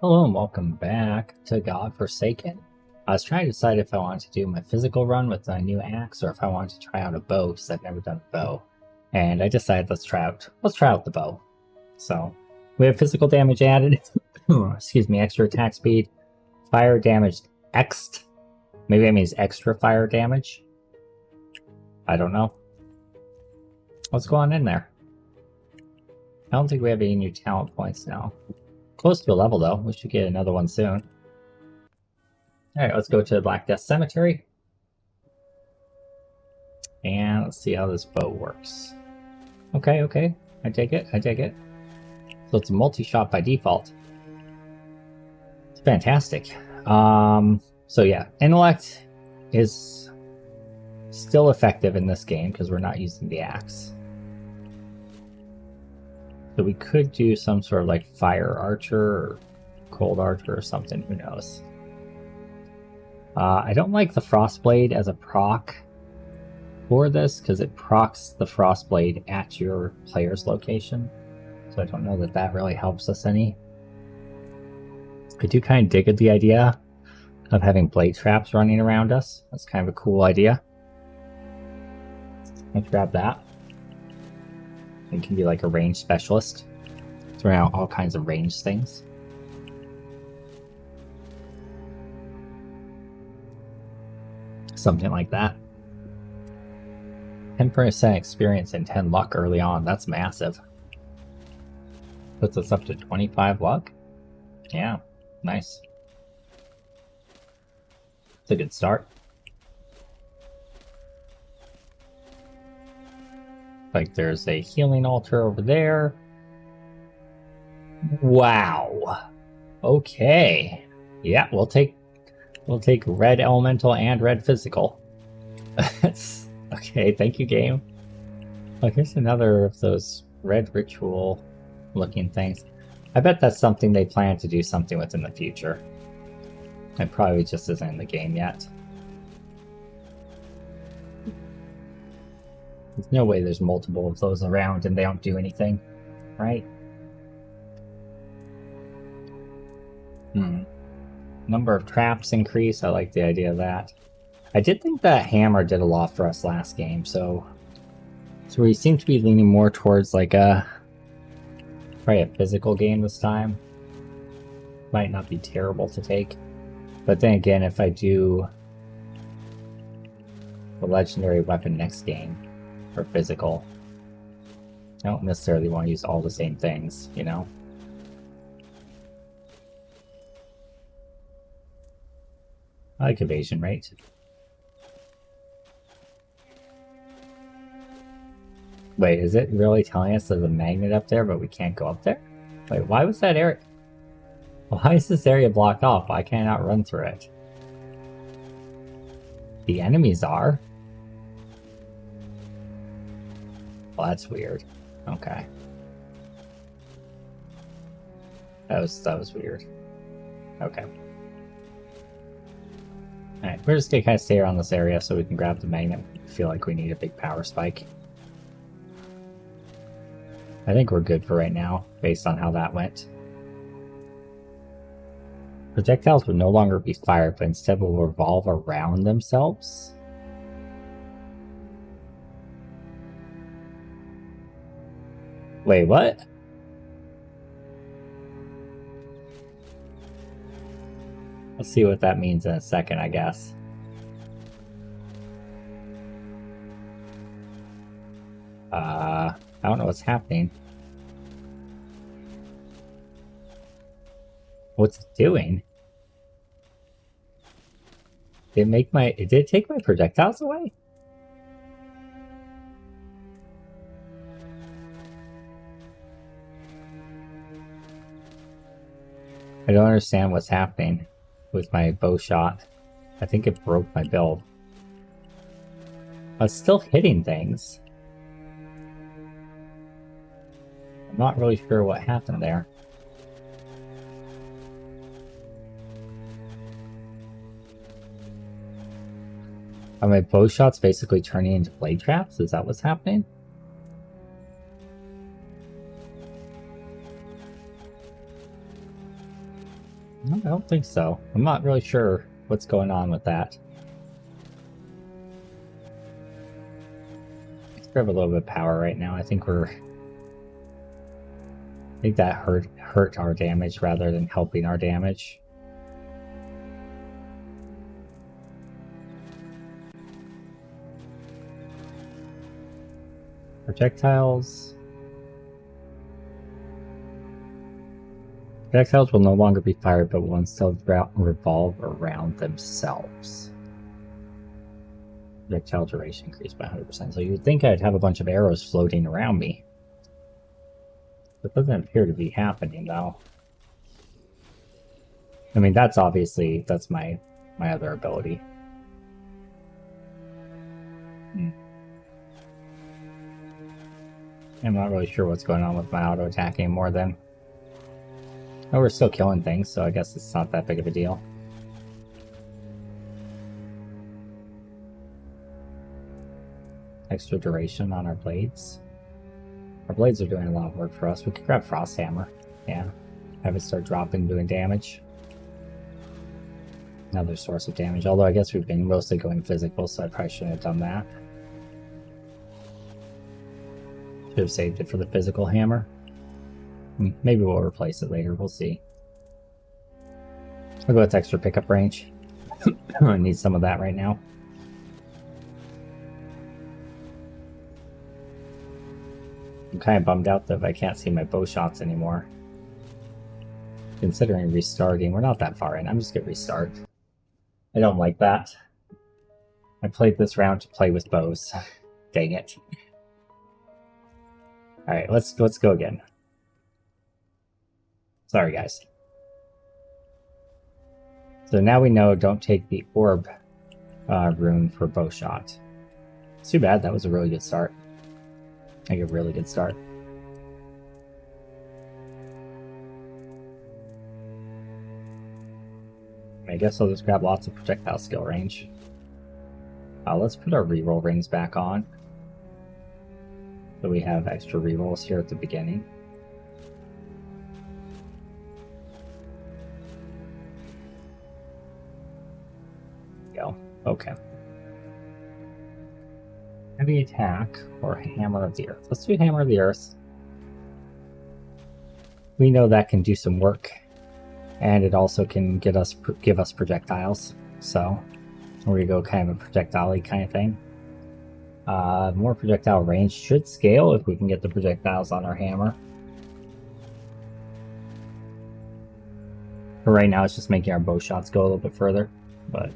Hello and welcome back to God Forsaken. I was trying to decide if I wanted to do my physical run with a new axe or if I wanted to try out a bow because I've never done a bow. And I decided let's try out the bow. So we have physical damage added, excuse me, extra attack speed, fire damage X'd. Maybe that means extra fire damage. I don't know. What's going on in there? I don't think we have any new talent points now. Close to a level though. We should get another one soon. Alright, let's go to Black Death Cemetery. And let's see how this bow works. Okay. I take it. So it's a multi-shot by default. It's fantastic. So yeah, intellect is still effective in this game because we're not using the axe. So we could do some sort of like fire archer or cold archer or something, who knows. I don't like the frostblade as a proc for this because it procs the frostblade at your player's location. So I don't know that that really helps us any. I do kind of dig at the idea of having blade traps running around us. That's kind of a cool idea. Let's grab that. It can be like a range specialist. Throw out all kinds of range things. Something like that. 10% experience and 10 luck early on. That's massive. Puts us up to 25 luck. Yeah, nice. It's a good start. Like there's a healing altar over there. Wow. Okay. Yeah, we'll take red elemental and red physical. Okay, thank you, game. Oh, here's another of those red ritual looking things. I bet that's something they plan to do something with in the future. It probably just isn't in the game yet. There's no way there's multiple of those around and they don't do anything, right? Number of traps increase. I like the idea of that. I did think that hammer did a lot for us last game, so we seem to be leaning more towards like probably a physical game this time. Might not be terrible to take. But then again, if I do the legendary weapon next game, or physical, I don't necessarily want to use all the same things, you know? I like evasion rate. Wait, is it really telling us there's a magnet up there, but we can't go up there? Wait, why was that area... Why is this area blocked off? Why can't I not run through it? The enemies are. Well, that's weird. Okay. That was weird. Okay. Alright, we're just gonna kind of stay around this area so we can grab the magnet. I feel like we need a big power spike. I think we're good for right now, based on how that went. Projectiles would no longer be fired, but instead will revolve around themselves. Wait, what? Let's see what that means in a second, I guess. I don't know what's happening. What's it doing? Did it take my projectiles away? I don't understand what's happening with my bow shot. I think it broke my build. I was still hitting things. I'm not really sure what happened there. Are my bow shots basically turning into blade traps? Is that what's happening? No, I don't think so. I'm not really sure what's going on with that. Let's grab a little bit of power right now. I think that hurt our damage rather than helping our damage. Projectiles. Projectiles will no longer be fired, but will instead revolve around themselves. Projectile duration increased by 100%. So you'd think I'd have a bunch of arrows floating around me. That doesn't appear to be happening, though. I mean, that's my other ability. I'm not really sure what's going on with my auto attack anymore then. Oh, we're still killing things, so I guess it's not that big of a deal. Extra duration on our blades. Our blades are doing a lot of work for us. We could grab Frost Hammer. Yeah. Have it start dropping, doing damage. Another source of damage. Although I guess we've been mostly going physical, so I probably shouldn't have done that. Should have saved it for the physical hammer. Maybe we'll replace it later. We'll see. I'll go with extra pickup range. I need some of that right now. I'm kind of bummed out that I can't see my bow shots anymore. Considering restarting, we're not that far in. I'm just gonna restart. I don't like that. I played this round to play with bows. Dang it. Alright, let's go again. Sorry, guys. So now we know don't take the orb rune for bow shot. It's too bad. That was a really good start. Like a really good start. I guess I'll just grab lots of projectile skill range. Let's put our reroll rings back on. So we have extra rerolls here at the beginning. Go. Okay. Heavy attack or Hammer of the Earth. Let's do Hammer of the Earth. We know that can do some work, and it also can give us projectiles. So we're gonna go kind of a projectile-y kind of thing. More projectile range should scale if we can get the projectiles on our hammer. For right now, it's just making our bow shots go a little bit further, but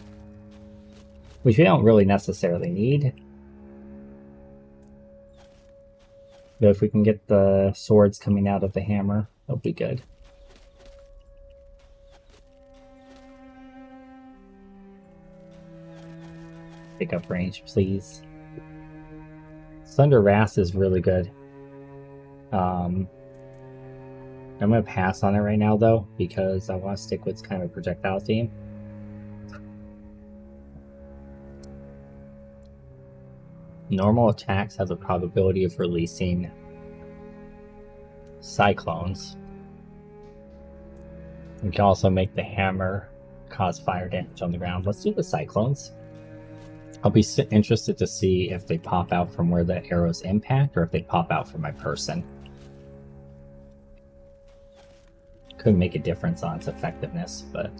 which we don't really necessarily need. But if we can get the swords coming out of the hammer, that'll be good. Pick up range, please. Thunder Wrath is really good. I'm going to pass on it right now, though, because I want to stick with kind of a projectile theme. Normal attacks have the probability of releasing cyclones. We can also make the hammer cause fire damage on the ground. Let's do the cyclones. I'll be interested to see if they pop out from where the arrows impact or if they pop out from my person. Could make a difference on its effectiveness, but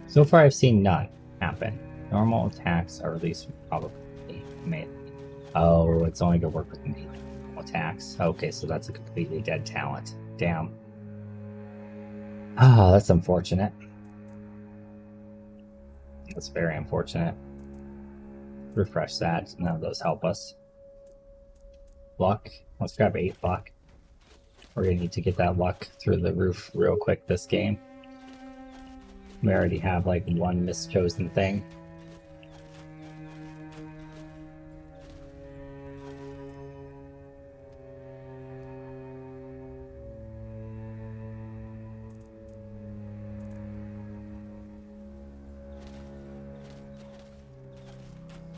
so far I've seen none happen. Normal attacks are released probably made. Oh, it's only gonna work with me attacks. Okay, so that's a completely dead talent. Damn. Ah, that's unfortunate. That's very unfortunate. Refresh that. None of those help us. Luck. Let's grab 8 luck. We're gonna need to get that luck through the roof real quick this game. We already have like one mischosen thing.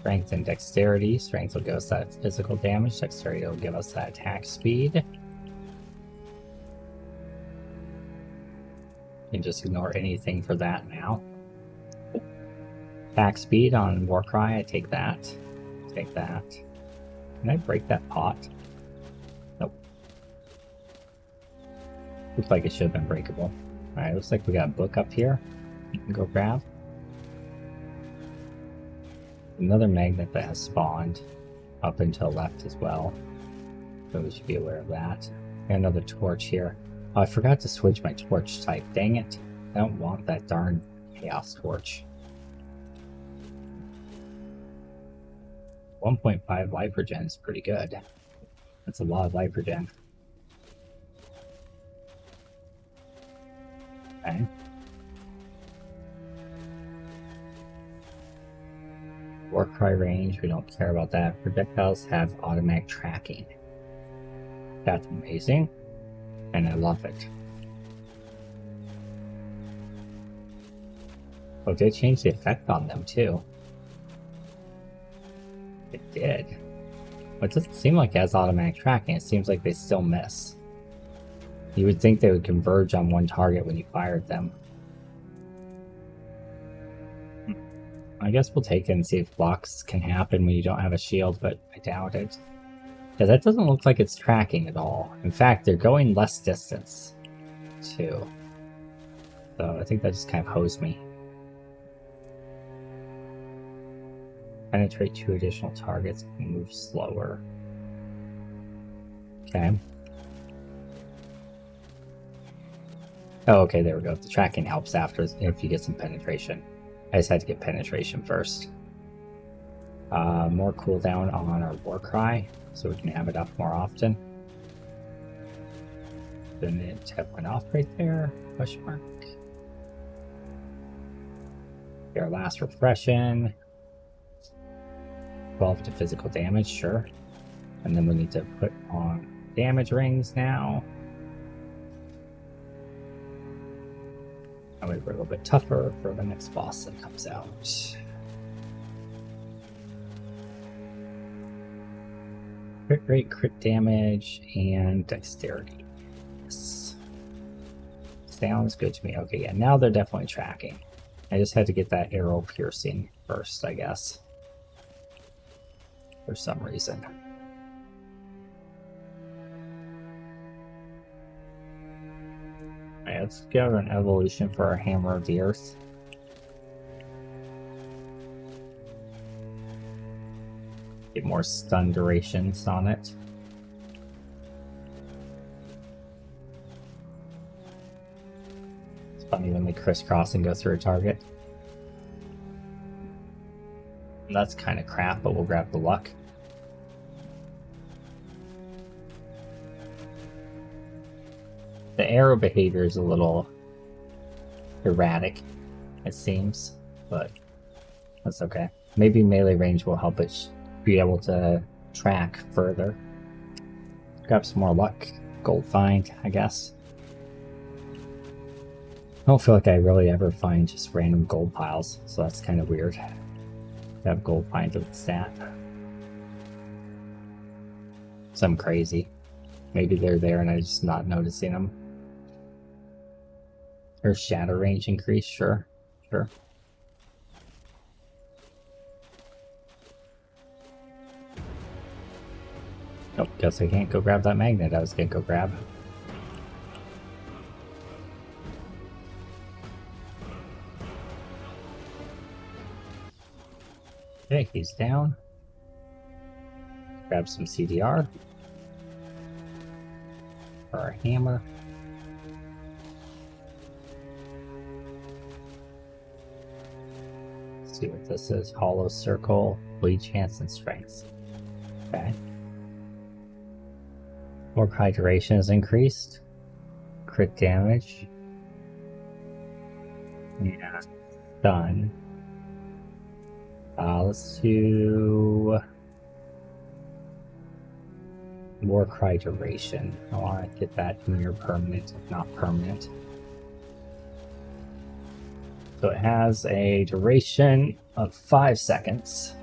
Strength and dexterity. Strength will give us that physical damage. Dexterity will give us that attack speed. You can just ignore anything for that now. Attack speed on Warcry, I take that. Take that. Can I break that pot? Nope. Looks like it should have been breakable. Alright, looks like we got a book up here. You can go grab. Another magnet that has spawned up and to the left as well. So we should be aware of that. And another torch here. Oh, I forgot to switch my torch type. Dang it. I don't want that darn chaos torch. 1.5 life regen is pretty good. That's a lot of life regen. Okay. Warcry range, we don't care about that. Projectiles have automatic tracking. That's amazing. And I love it. Oh, they changed the effect on them too. It did. But it doesn't seem like it has automatic tracking. It seems like they still miss. You would think they would converge on one target when you fired them. I guess we'll take it and see if blocks can happen when you don't have a shield, but I doubt it. Yeah, that doesn't look like it's tracking at all. In fact, they're going less distance, too. So I think that just kind of hosed me. Penetrate 2 additional targets and move slower. Okay. Oh, okay, there we go. The tracking helps after if you get some penetration. I just had to get penetration first. More cooldown on our Warcry, so we can have it up more often. Then it went off right there. Question mark. Our last refreshing. 12 to physical damage, sure. And then we need to put on damage rings now. And we're a little bit tougher for the next boss that comes out. Crit rate, crit damage, and dexterity. Yes. Sounds good to me. Okay, yeah, now they're definitely tracking. I just had to get that arrow piercing first, I guess. For some reason. Alright, let's get an evolution for our Hammer of the Earth. Get more stun durations on it. It's funny when they crisscross and go through a target. That's kind of crap, but we'll grab the luck. The arrow behavior is a little erratic, it seems, but that's okay. Maybe melee range will help it be able to track further. Grab some more luck. Gold find, I guess. I don't feel like I really ever find just random gold piles, so that's kind of weird. Have gold finds of the stat. Some crazy. Maybe they're there and I'm just not noticing them. Or shatter range increase, sure. Sure. Nope, guess I can't go grab that magnet I was gonna go grab. Okay, he's down. Grab some CDR. For our hammer. Let's see what this is. Hollow circle, bleed chance, and strength. Okay. More hydration is increased. Crit damage. Yeah. Done. Let's do Warcry duration. I want to get that near permanent, if not permanent. So it has a duration of 5 seconds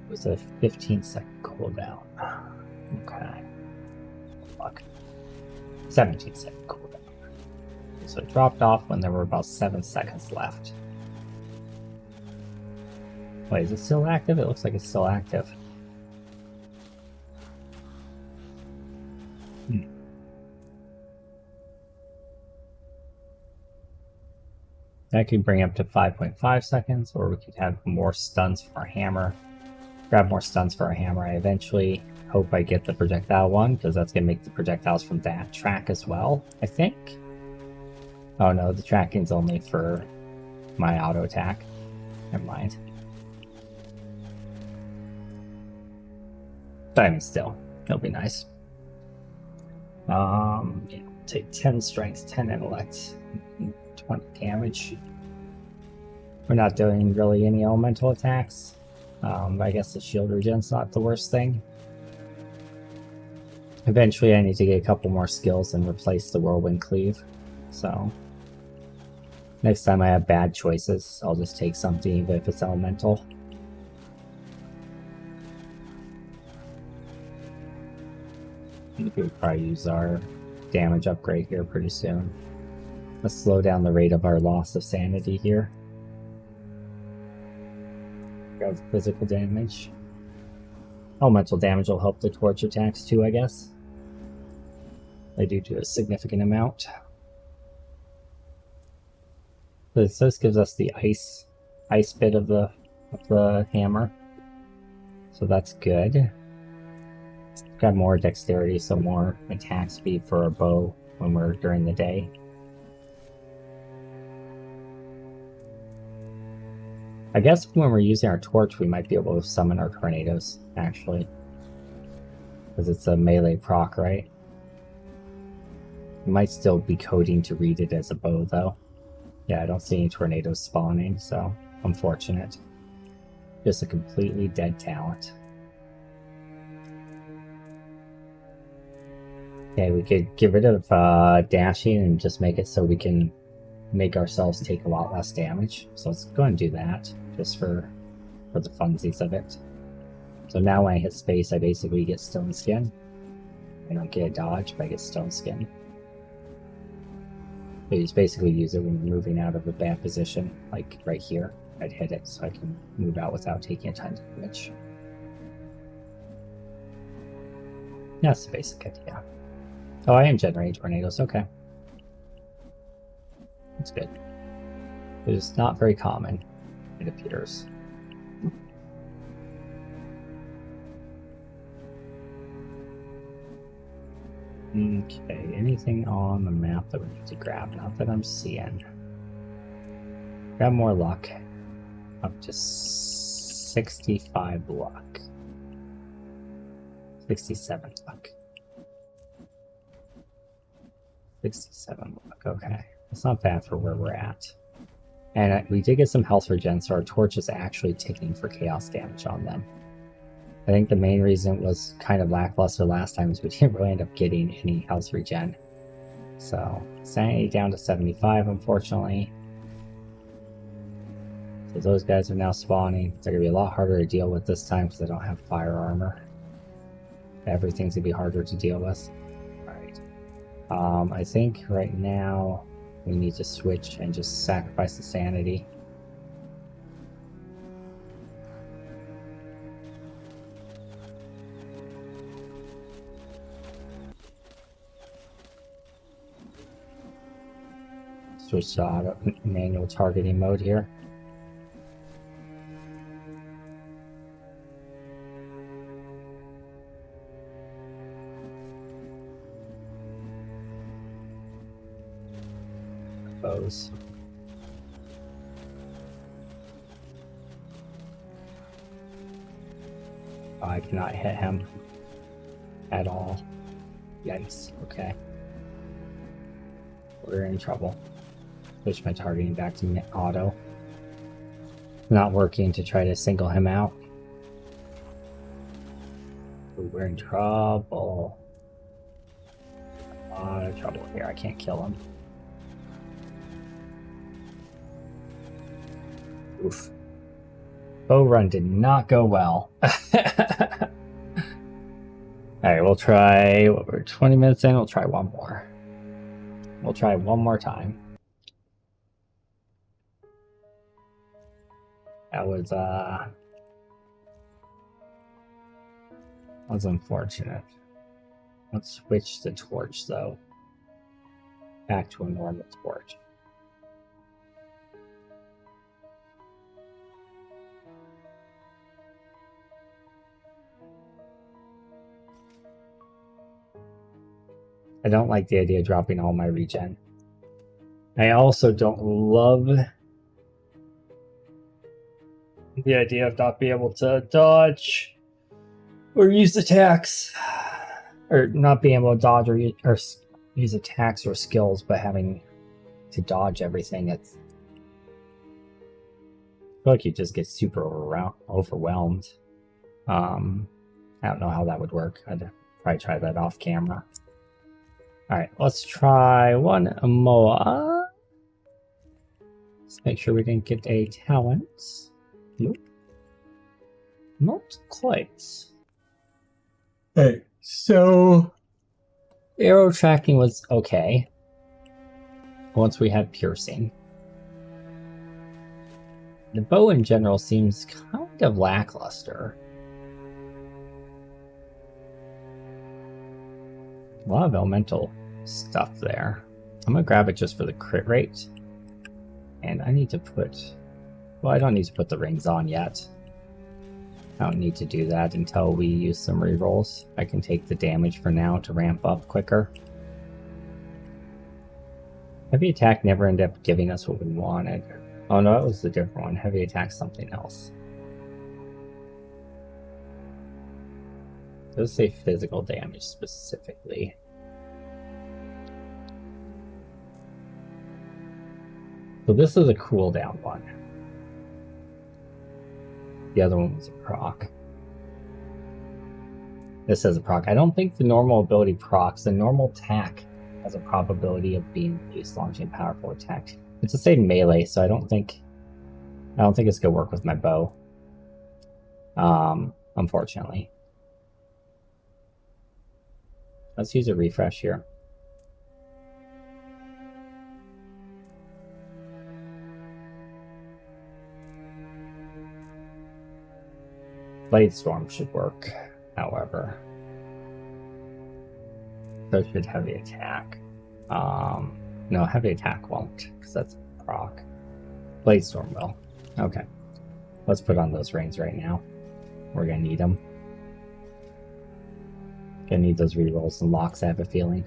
with a 15-second cooldown. Okay. Fuck. 17-second cooldown. So it dropped off when there were about 7 seconds left. Wait, is it still active? It looks like it's still active. That could bring up to 5.5 seconds, or we could have more stuns for our hammer. Grab more stuns for our hammer. I eventually hope I get the projectile one, because that's going to make the projectiles from that track as well, I think. Oh no, the tracking's only for my auto attack. Never mind. But I mean, still, it'll be nice. Yeah, take 10 strength, 10 intellect, 20 damage. We're not doing really any elemental attacks. I guess the shield regen's not the worst thing. Eventually I need to get a couple more skills and replace the whirlwind cleave. So next time I have bad choices, I'll just take something even if it's elemental. We could probably use our damage upgrade here pretty soon. Let's slow down the rate of our loss of sanity here. Grab physical damage. Elemental damage will help the torch attacks too, I guess. They do a significant amount. This gives us the ice bit of the hammer. So that's good. Got more dexterity, so more attack speed for our bow when we're during the day. I guess when we're using our torch, we might be able to summon our tornadoes, actually. Because it's a melee proc, right? We might still be coding to read it as a bow, though. Yeah, I don't see any tornadoes spawning, so unfortunate. Just a completely dead talent. Okay, we could get rid of dashing and just make it so we can make ourselves take a lot less damage. So let's go and do that, just for the funsies of it. So now when I hit space, I basically get stone skin. I don't get a dodge, but I get stone skin. So you just basically use it when you're moving out of a bad position, like right here. I'd hit it so I can move out without taking a ton of damage. That's the basic idea. Oh, I am generating tornadoes, okay. That's good. It's not very common, it appears. Okay, anything on the map that we need to grab? Not that I'm seeing. Grab more luck. Up to 65 luck. 67 luck. 67 luck, okay. That's not bad for where we're at. And we did get some health regen, so our torch is actually ticking for chaos damage on them. I think the main reason it was kind of lackluster last time is we didn't really end up getting any health regen. So, sanity down to 75, unfortunately. So those guys are now spawning. They're going to be a lot harder to deal with this time because they don't have fire armor. Everything's going to be harder to deal with. Alright. I think right now we need to switch and just sacrifice the sanity. Switch to auto manual targeting mode here. Bows. Oh, I cannot hit him at all. Yikes. Okay. We're in trouble. Switch my targeting back to auto. Not working to try to single him out. Ooh, we're in trouble. A lot of trouble here. I can't kill him. Oof. Bow run did not go well. Alright, we'll try, we're 20 minutes in, we'll try one more. We'll try one more time. That was unfortunate. Let's switch the torch though. Back to a normal torch. I don't like the idea of dropping all my regen. I also don't love the idea of not being able to dodge or use attacks. Or not being able to dodge or use attacks or skills, but having to dodge everything. I feel like you just get super overwhelmed. I don't know how that would work. I'd probably try that off camera. Alright, let's try one more. Let's make sure we didn't get a talent. Nope. Not quite. Hey, so arrow tracking was okay once we had piercing. The bow in general seems kind of lackluster. A lot of elemental stuff there. I'm gonna grab it just for the crit rate. And I need to put... Well, I don't need to put the rings on yet. I don't need to do that until we use some rerolls. I can take the damage for now to ramp up quicker. Heavy attack never ended up giving us what we wanted. Oh no, that was the different one. Heavy attack something else. It does say physical damage specifically. So this is a cooldown one. The other one was a proc. This is a proc. I don't think the normal ability procs. The normal attack has a probability of being used launching a powerful attack. It's the same melee, so I don't think it's gonna work with my bow. Unfortunately. Let's use a refresh here. Blade Storm should work, however. So should heavy attack. No, heavy attack won't, because that's a proc. Blade Storm will. Okay. Let's put on those rings right now. We're gonna need them. Gonna need those rerolls and locks, I have a feeling.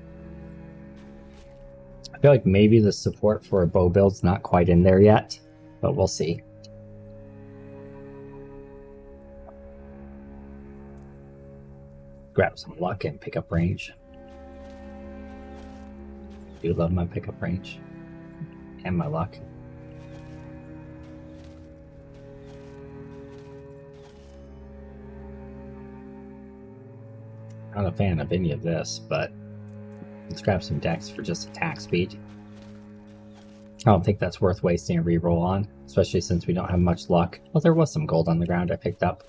I feel like maybe the support for a bow build's not quite in there yet, but we'll see. Grab some luck and pick up range. Do love my pickup range and my luck. Not a fan of any of this, but let's grab some dex for just attack speed. I don't think that's worth wasting a reroll on, especially since we don't have much luck. Well, there was some gold on the ground I picked up.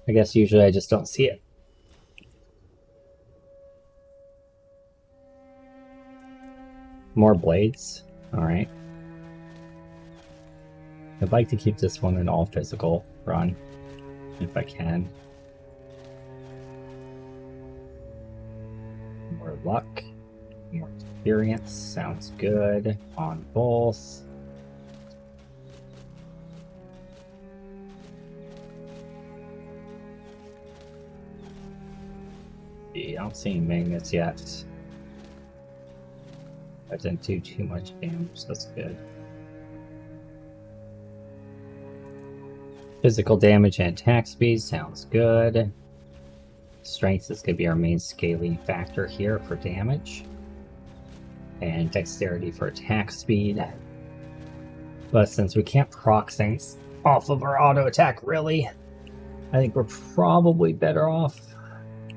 I guess usually I just don't see it. More blades. Alright. I'd like to keep this one an all physical run, if I can. More luck. More experience. Sounds good. On both. I don't see any magnets yet. That didn't do too much damage, that's good. Physical damage and attack speed sounds good. Strength is going to be our main scaling factor here for damage. And dexterity for attack speed. But since we can't proc things off of our auto attack, really, I think we're probably better off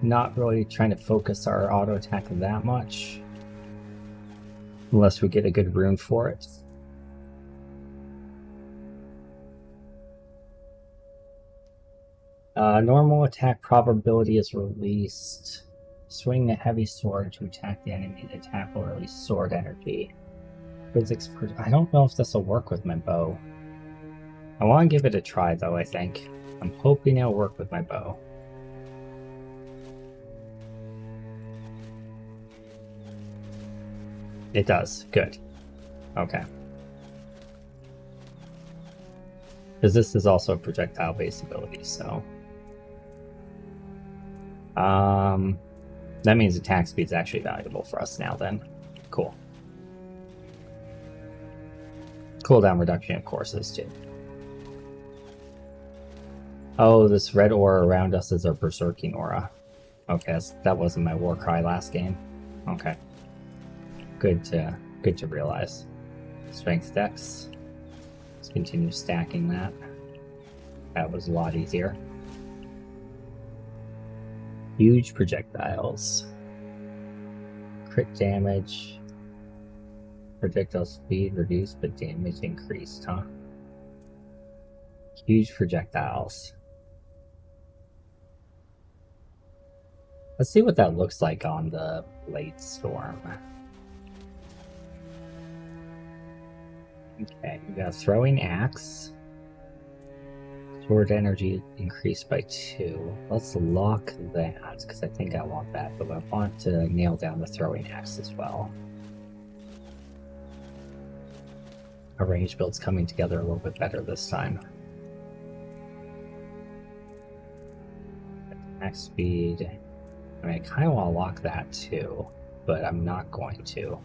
not really trying to focus our auto attack that much. Unless we get a good rune for it. Normal attack probability is released. Swing a heavy sword to attack the enemy. The attack will release sword energy. Physics. I don't know if this will work with my bow. I want to give it a try, though, I think. I'm hoping it'll work with my bow. It does. Good. Okay. Because this is also a projectile-based ability, so... that means attack speed is actually valuable for us now, then. Cool. Cooldown reduction, of course, is too. Oh, this red aura around us is our berserking aura. Okay, that wasn't my war cry last game. Okay. Good to realize. Strength dex. Let's continue stacking that. That was a lot easier. Huge projectiles. Crit damage. Projectile speed reduced, but damage increased, huh? Huge projectiles. Let's see what that looks like on the Blade Storm. Okay, we got a throwing axe. Sword energy increased by 2. Let's lock that, because I think I want that, but I want to nail down the throwing axe as well. Our range build's coming together a little bit better this time. Attack speed. I mean, I kind of want to lock that too, but I'm not going to.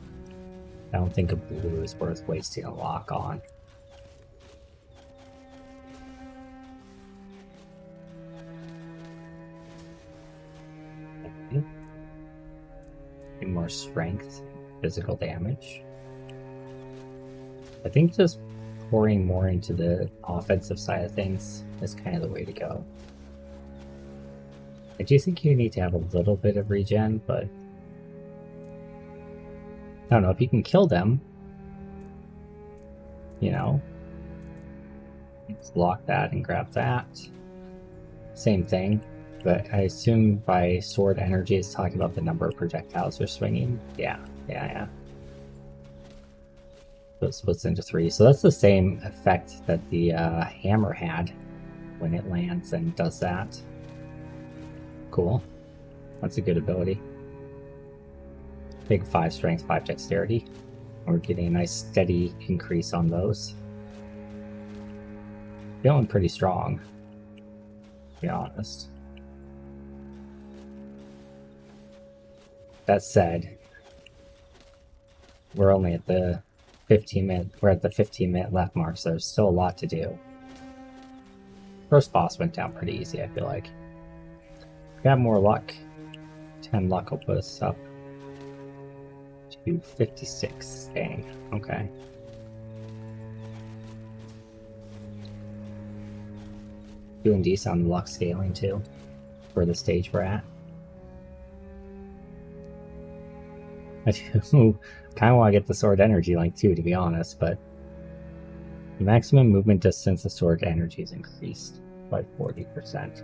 I don't think a blue is worth wasting a lock on. Okay. More strength, physical damage. I think just pouring more into the offensive side of things is kind of the way to go. I do think you need to have a little bit of regen, but I don't know, if you can kill them, you know, let's lock that and grab that. Same thing, but I assume by sword energy it's talking about the number of projectiles you're swinging. Yeah. So it splits into 3. So that's the same effect that the hammer had when it lands and does that. Cool. That's a good ability. Big 5 strength, 5 dexterity. We're getting a nice steady increase on those. Feeling pretty strong, to be honest. That said, we're only at the 15-minute left mark, so there's still a lot to do. First boss went down pretty easy, I feel like. Got more luck. 10 luck will put us up to 56. Dang. Okay. Doing decent on the luck scaling too, for the stage we're at. I do kind of want to get the sword energy link too, to be honest, but the maximum movement distance of sword energy is increased by 40%.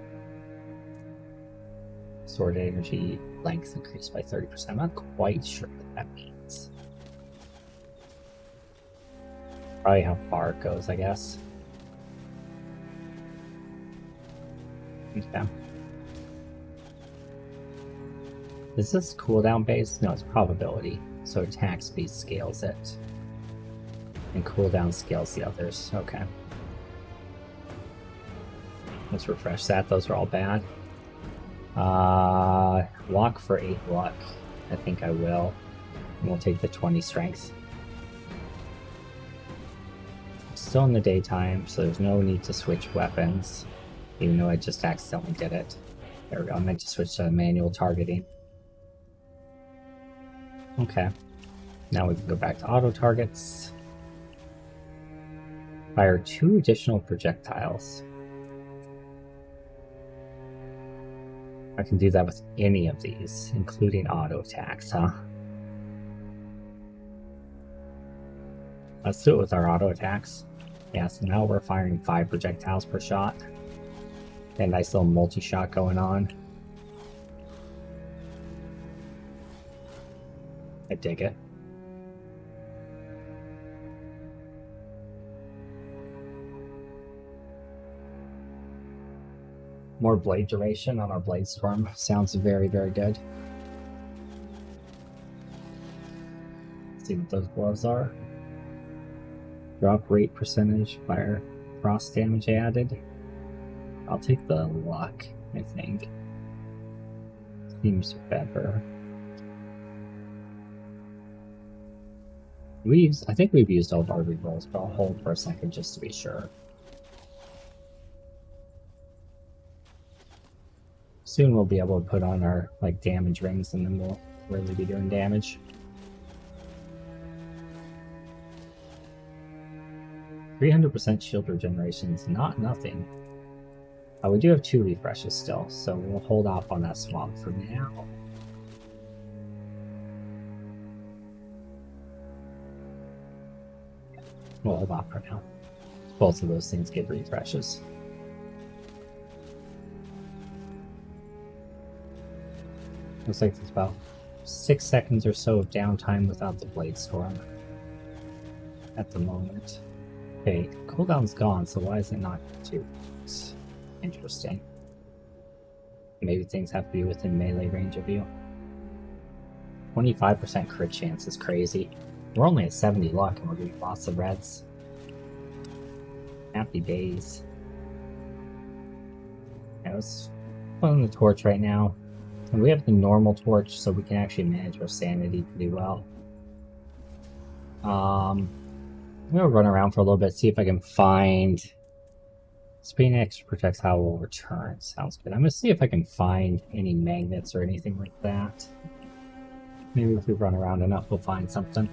Sword energy length increased by 30%. I'm not quite sure what that means. Probably how far it goes, I guess. Okay. Is this cooldown based? No, it's probability. So attack speed scales it. And cooldown scales the others. Okay. Let's refresh that. Those are all bad. Lock for 8 luck. I think I will. And we'll take the 20 strength. Still in the daytime, so there's no need to switch weapons. Even though I just accidentally did it. There we go. I meant to switch to manual targeting. Okay. Now we can go back to auto targets. Fire 2 additional projectiles. I can do that with any of these, including auto attacks, huh? Let's do it with our auto attacks. Yeah, so now we're firing 5 projectiles per shot. And nice little multi-shot going on. I dig it. More blade duration on our blade storm sounds very, very good. Let's see what those gloves are. Drop rate percentage, fire frost damage added. I'll take the luck, I think. Seems better. I think we've used all of our rerolls, but I'll hold for a second just to be sure. Soon we'll be able to put on our damage rings and then we'll really be doing damage. 300% shield regeneration is not nothing. We do have 2 refreshes still, so we'll hold off on that swamp for now. We'll hold off for now. Both of those things give refreshes. Looks like there's about 6 seconds or so of downtime without the blade storm at the moment. Okay, cooldown's gone, so why is it not 2? It's interesting. Maybe things have to be within melee range of you. 25% crit chance is crazy. We're only at 70 luck and we're getting lots of reds. Happy days. Yeah, let's put on the torch right now. And we have the normal torch, so we can actually manage our sanity pretty well. I'm gonna run around for a little bit, see if I can find... Spinning X protects how we'll return. Sounds good. I'm gonna see if I can find any magnets or anything like that. Maybe if we run around enough, we'll find something.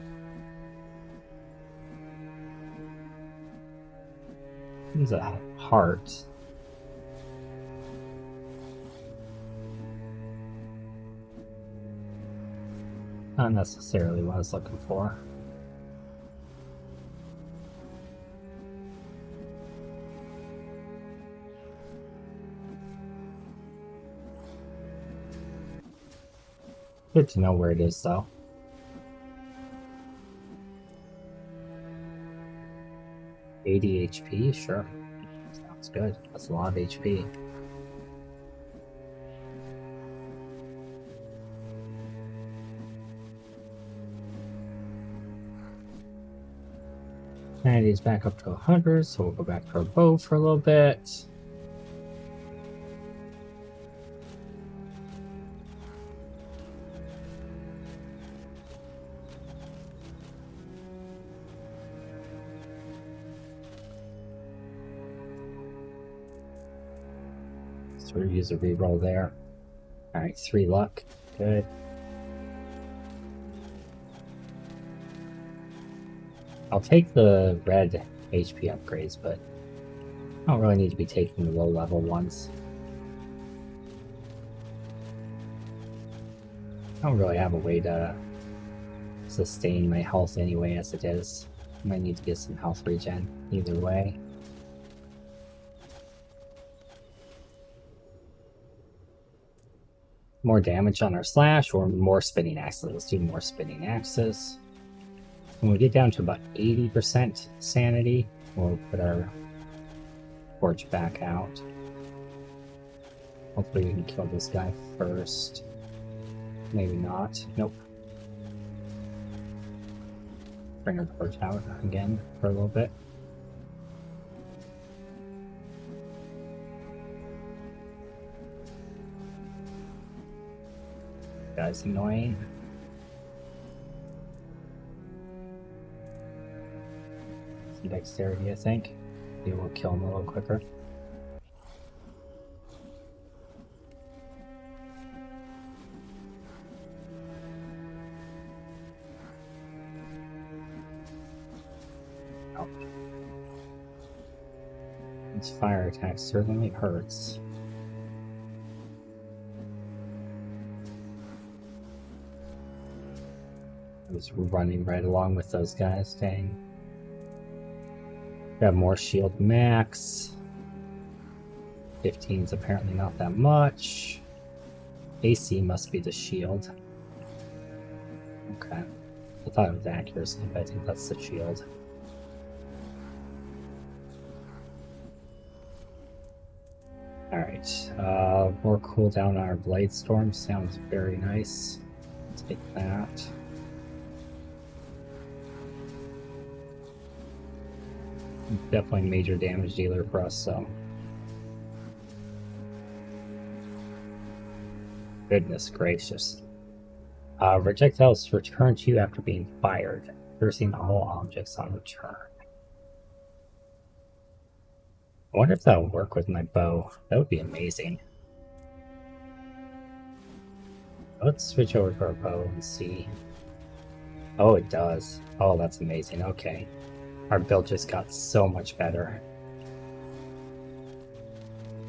There's a heart. Not necessarily what I was looking for. Good to know where it is, though. $80 HP? Sure. Sounds good. That's a lot of HP. Sanity's back up to 100, so we'll go back to our bow for a little bit. Sort of use a reroll there. Alright, 3 luck. Good. I'll take the red HP upgrades, but I don't really need to be taking the low level ones. I don't really have a way to sustain my health anyway as it is. I might need to get some health regen either way. More damage on our slash or more spinning axes. Let's do more spinning axes. When we get down to about 80% sanity, we'll put our torch back out. Hopefully we can kill this guy first. Maybe not. Nope. Bring our torch out again for a little bit. Guy's annoying. Some dexterity, I think. Maybe we'll kill him a little quicker. Oh. This fire attack certainly hurts. I was running right along with those guys, dang. We have more shield max. 15's apparently not that much. AC must be the shield. Okay. I thought it was accuracy, but I think that's the shield. Alright. Alright, more cooldown on our Blade Storm sounds very nice. Take that. Definitely major damage dealer for us, so. Goodness gracious. Projectiles return to you after being fired, piercing all objects on return. I wonder if that'll work with my bow. That would be amazing. Let's switch over to our bow and see. Oh, it does. Oh, that's amazing. Okay. Our build just got so much better.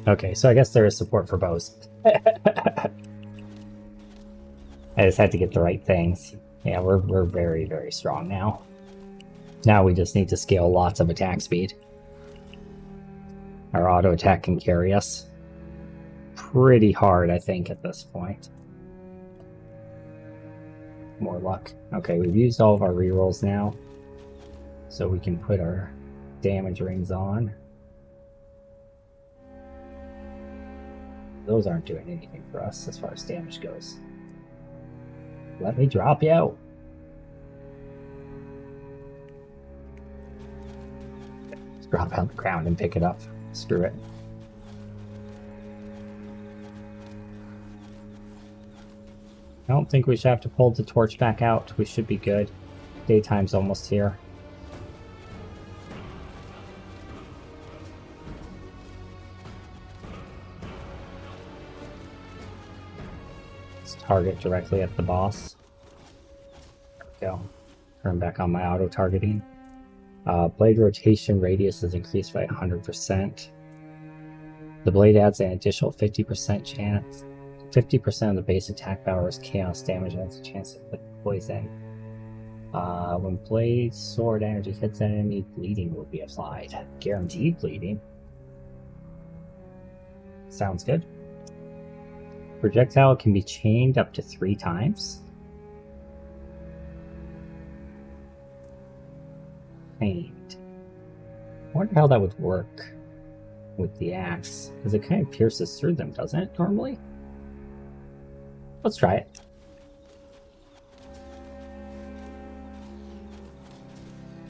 Okay, so I guess there is support for bows. I just had to get the right things. Yeah, we're very, very strong now. Now we just need to scale lots of attack speed. Our auto attack can carry us pretty hard, I think, at this point. More luck. Okay, we've used all of our rerolls now, so we can put our damage rings on. Those aren't doing anything for us as far as damage goes. Let me drop you out. Just drop it on the ground and pick it up. Screw it. I don't think we should have to pull the torch back out. We should be good. Daytime's almost here. Let's target directly at the boss. There we go. Turn back on my auto targeting. Blade rotation radius is increased by 100%. The blade adds an additional 50% chance. 50% of the base attack power is chaos damage and has a chance to inflict poison. When blade sword energy hits an enemy, bleeding will be applied. Guaranteed bleeding. Sounds good. Projectile can be chained up to 3 times. Chained. I wonder how that would work with the axe, because it kind of pierces through them, doesn't it, normally? Let's try it.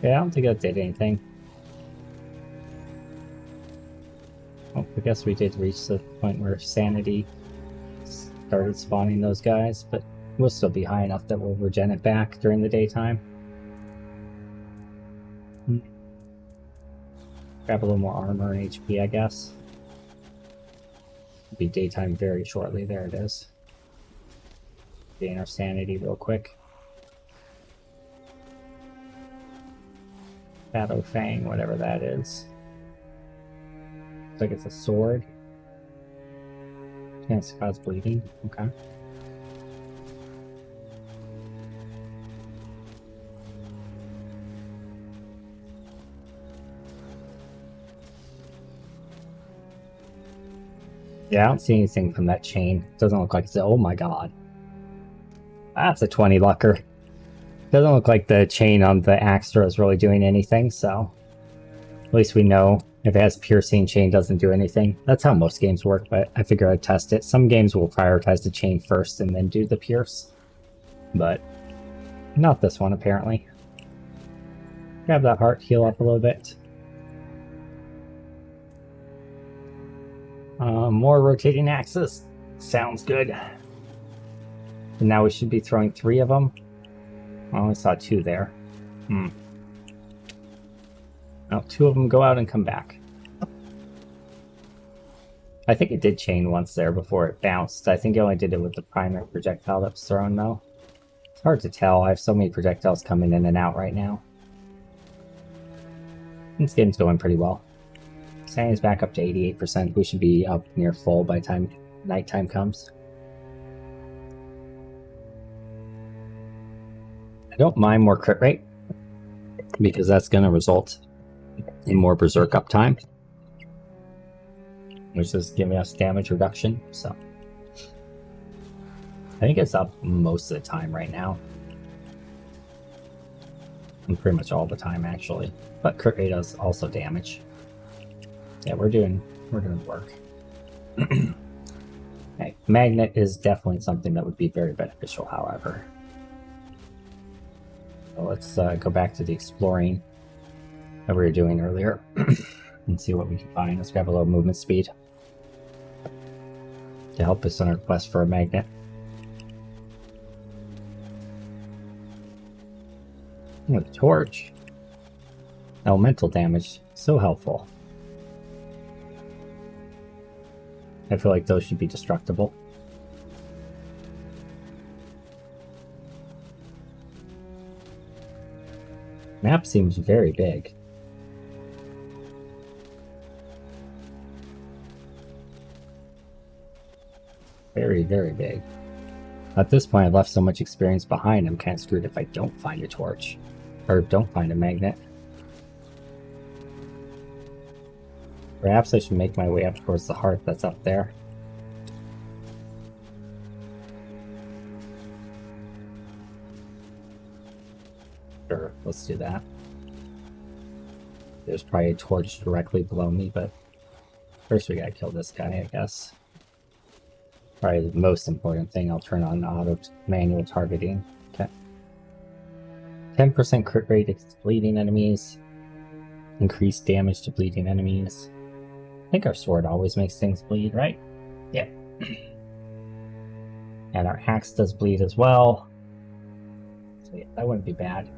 Yeah, I don't think that did anything. Oh, I guess we did reach the point where sanity started spawning those guys, but we'll still be high enough that we'll regen it back during the daytime. Grab a little more armor and HP, I guess. It'll be daytime very shortly. There it is. Gain our sanity real quick. Shadow Fang, whatever that is. Looks like it's a sword. Chance to cause bleeding. Okay. Yeah, I don't see anything from that chain. Doesn't look like it's... Oh my god. That's a 20 lucker. Doesn't look like the chain on the axe throw is really doing anything, so... At least we know if it has piercing, chain doesn't do anything. That's how most games work, but I figure I'd test it. Some games will prioritize the chain first and then do the pierce. But not this one, apparently. Grab that heart, heal up a little bit. More rotating axes. Sounds good. And now we should be throwing 3 of them. I only saw 2 there. No, 2 of them go out and come back. I think it did chain once there before it bounced. I think it only did it with the primary projectile that was thrown, though. It's hard to tell. I have so many projectiles coming in and out right now. This game's going pretty well. Sanity's back up to 88%. We should be up near full by the time nighttime comes. I don't mind more crit rate, because that's going to result in more berserk uptime, which is giving us damage reduction, so I think it's up most of the time right now. And pretty much all the time, actually. But crit rate does also damage. Yeah, we're doing work. Okay. Magnet is definitely something that would be very beneficial, however. So let's go back to the exploring that we were doing earlier and see what we can find. Let's grab a little movement speed to help us on our quest for a magnet. Oh, the torch. Elemental damage. So helpful. I feel like those should be destructible. Map seems very big. Very, very big. At this point, I've left so much experience behind, I'm kind of screwed if I don't find a torch. Or don't find a magnet. Perhaps I should make my way up towards the heart that's up there. Sure, let's do that. There's probably a torch directly below me, but first we gotta kill this guy, I guess. Probably the most important thing, I'll turn on auto manual targeting. Okay. 10% crit rate against bleeding enemies. Increased damage to bleeding enemies. I think our sword always makes things bleed, right? Yeah. And our axe does bleed as well. So yeah, that wouldn't be bad.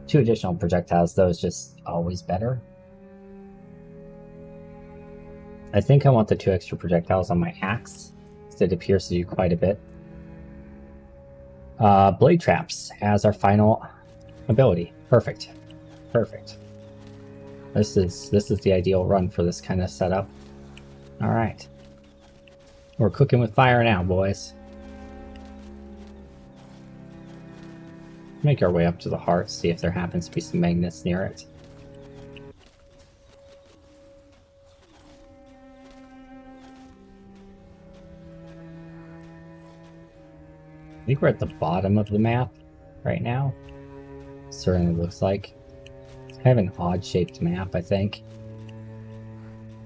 2 additional projectiles, though, is just always better. I think I want the 2 extra projectiles on my axe. It pierces you quite a bit. Blade traps as our final ability. Perfect. Perfect. This is the ideal run for this kind of setup. Alright. We're cooking with fire now, boys. Make our way up to the heart, see if there happens to be some magnets near it. I think we're at the bottom of the map right now. Certainly looks like. It's kind of an odd shaped map, I think.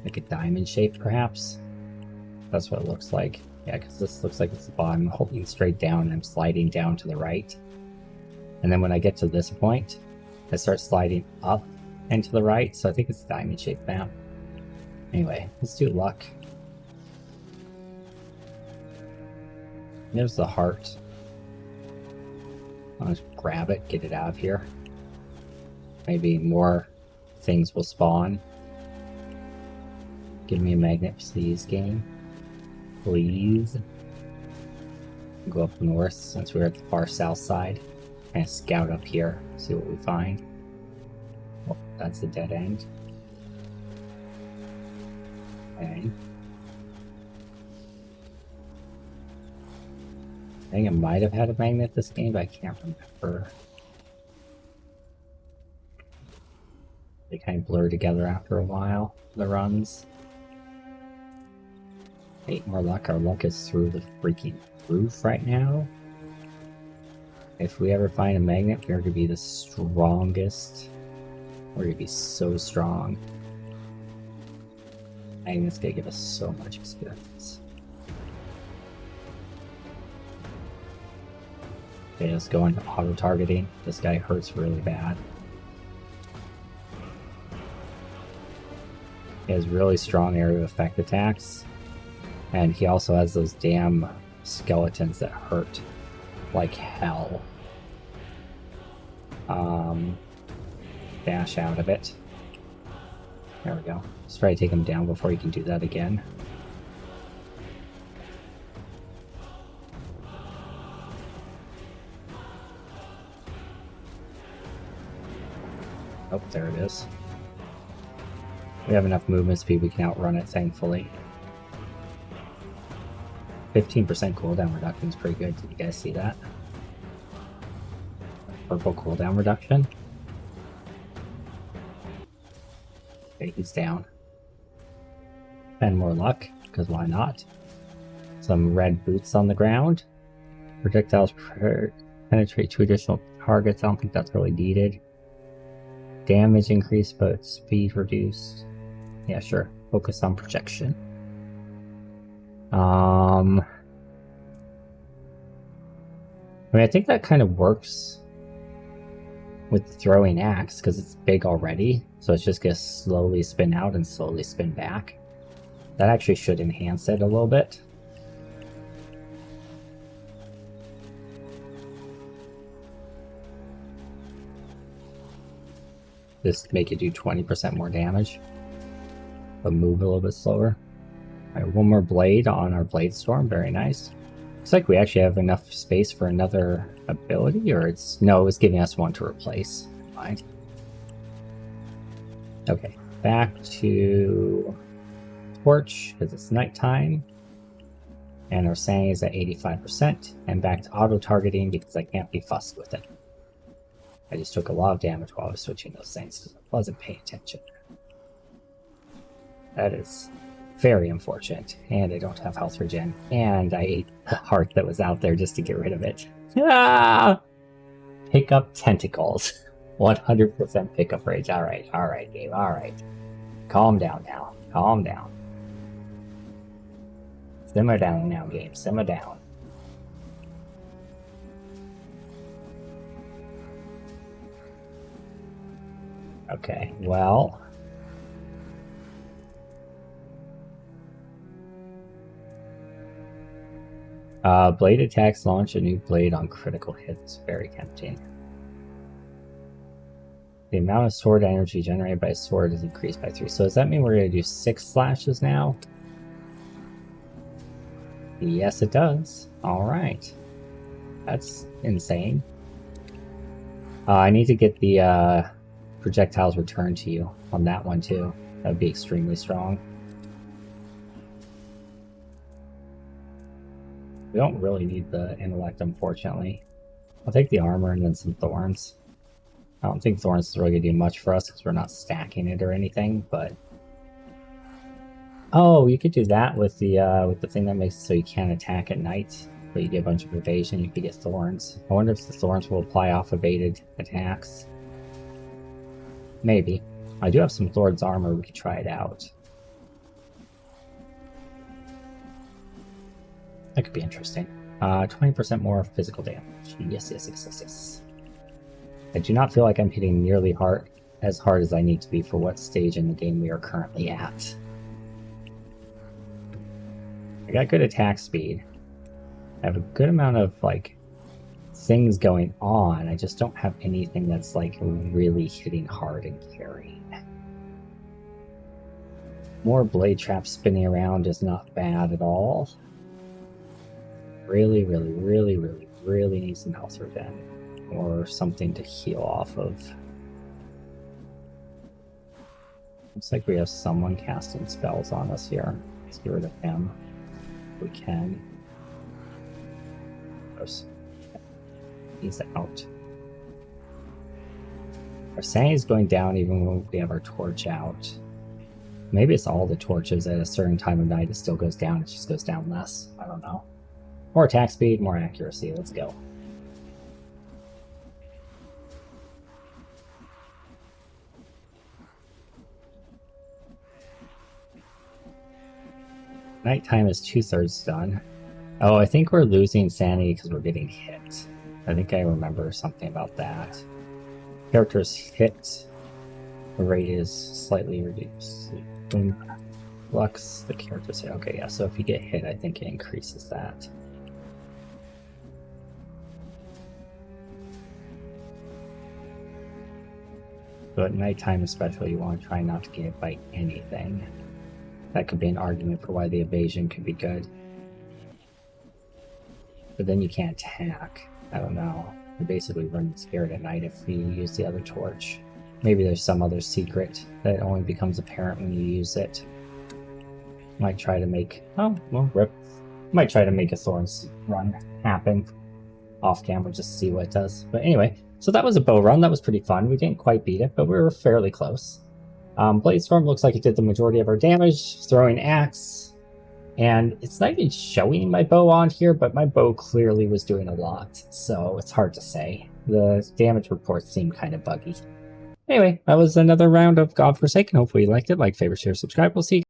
Like a diamond shape, perhaps. That's what it looks like. Yeah, because this looks like it's the bottom. I'm holding straight down and I'm sliding down to the right. And then when I get to this point, I start sliding up and to the right. So I think it's a diamond shaped map. Anyway, let's do luck. There's the heart. I'll just grab it, get it out of here. Maybe more things will spawn. Give me a magnet, please, game. Please. Go up north since we're at the far south side. And scout up here, see what we find. Oh, that's a dead end. Okay. I think I might have had a magnet this game, but I can't remember. They kind of blur together after a while, the runs. 8 more luck. Our luck is through the freaking roof right now. If we ever find a magnet, we're going to be the strongest. We're going to be so strong. Magnet's going to give us so much experience. Okay, let's go into auto-targeting. This guy hurts really bad. He has really strong area of effect attacks. And he also has those damn skeletons that hurt like hell. Dash out of it. There we go. Let's try to take him down before he can do that again. Oh, there it is. We have enough movement speed, we can outrun it, thankfully. 15% cooldown reduction is pretty good. Did you guys see that? Purple cooldown reduction. Okay, he's down. 10 more luck, because why not? Some red boots on the ground. Projectiles penetrate 2 additional targets. I don't think that's really needed. Damage increased, but speed reduced. Yeah, sure. Focus on projection. I mean, I think that kind of works with the throwing axe because it's big already, so it's just gonna slowly spin out and slowly spin back. That actually should enhance it a little bit. Just make it do 20% more damage, but move a little bit slower. All right, one more blade on our blade storm. Very nice. Looks like we actually have enough space for another ability, or it's... No, it was giving us one to replace. Fine. Okay, back to torch, because it's nighttime. And our sanity is at 85%. And back to auto-targeting, because I can't be fussed with it. I just took a lot of damage while I was switching those things, because I wasn't paying attention. That is very unfortunate. And I don't have health regen. And I ate the heart that was out there just to get rid of it. Ah! Pick up tentacles. 100% pickup rage. Alright, game. Alright. Calm down now. Calm down. Simmer down now, game. Simmer down. Okay, well... blade attacks launch a new blade on critical hits. Very tempting. The amount of sword energy generated by a sword is increased by 3. So does that mean we're going to do 6 slashes now? Yes, it does. Alright. That's insane. I need to get the projectiles returned to you on that one too. That would be extremely strong. We don't really need the intellect, unfortunately. I'll take the armor and then some thorns. I don't think thorns is really going to do much for us because we're not stacking it or anything, but... Oh, you could do that with the thing that makes it so you can't attack at night, but you get a bunch of evasion, you could get thorns. I wonder if the thorns will apply off evaded attacks. Maybe. I do have some thorns armor, we could try it out. That could be interesting. 20% more physical damage. Yes. I do not feel like I'm hitting nearly as hard as I need to be for what stage in the game we are currently at. I got good attack speed. I have a good amount of, like, things going on. I just don't have anything that's, like, really hitting hard and carrying. More blade traps spinning around is not bad at all. Really need some health regen. Or something to heal off of. Looks like we have someone casting spells on us here. Let's get rid of him. If we can. He's out. Our sanity is going down even when we have our torch out. Maybe it's all the torches at a certain time of night. It still goes down. It just goes down less. I don't know. More attack speed, more accuracy. Let's go. Nighttime is 2/3 done. Oh, I think we're losing sanity because we're getting hit. I think I remember something about that. Characters hit rate is slightly reduced. Flux, the characters hit. Okay, yeah, so if you get hit, I think it increases that. But at nighttime especially, you want to try not to get hit by anything. That could be an argument for why the evasion could be good. But then you can't attack. I don't know. You're basically running scared at night if you use the other torch. Maybe there's some other secret that only becomes apparent when you use it. Might try to make... Oh, well, rip. Might try to make a Thorns run happen off camera just to see what it does. But anyway, so that was a bow run. That was pretty fun. We didn't quite beat it, but we were fairly close. Blade Storm looks like it did the majority of our damage. Throwing axe. And it's not even showing my bow on here, but my bow clearly was doing a lot. So it's hard to say. The damage reports seem kind of buggy. Anyway, that was another round of Godforsaken. Hopefully you liked it. Like, favorite, share, subscribe. We'll see you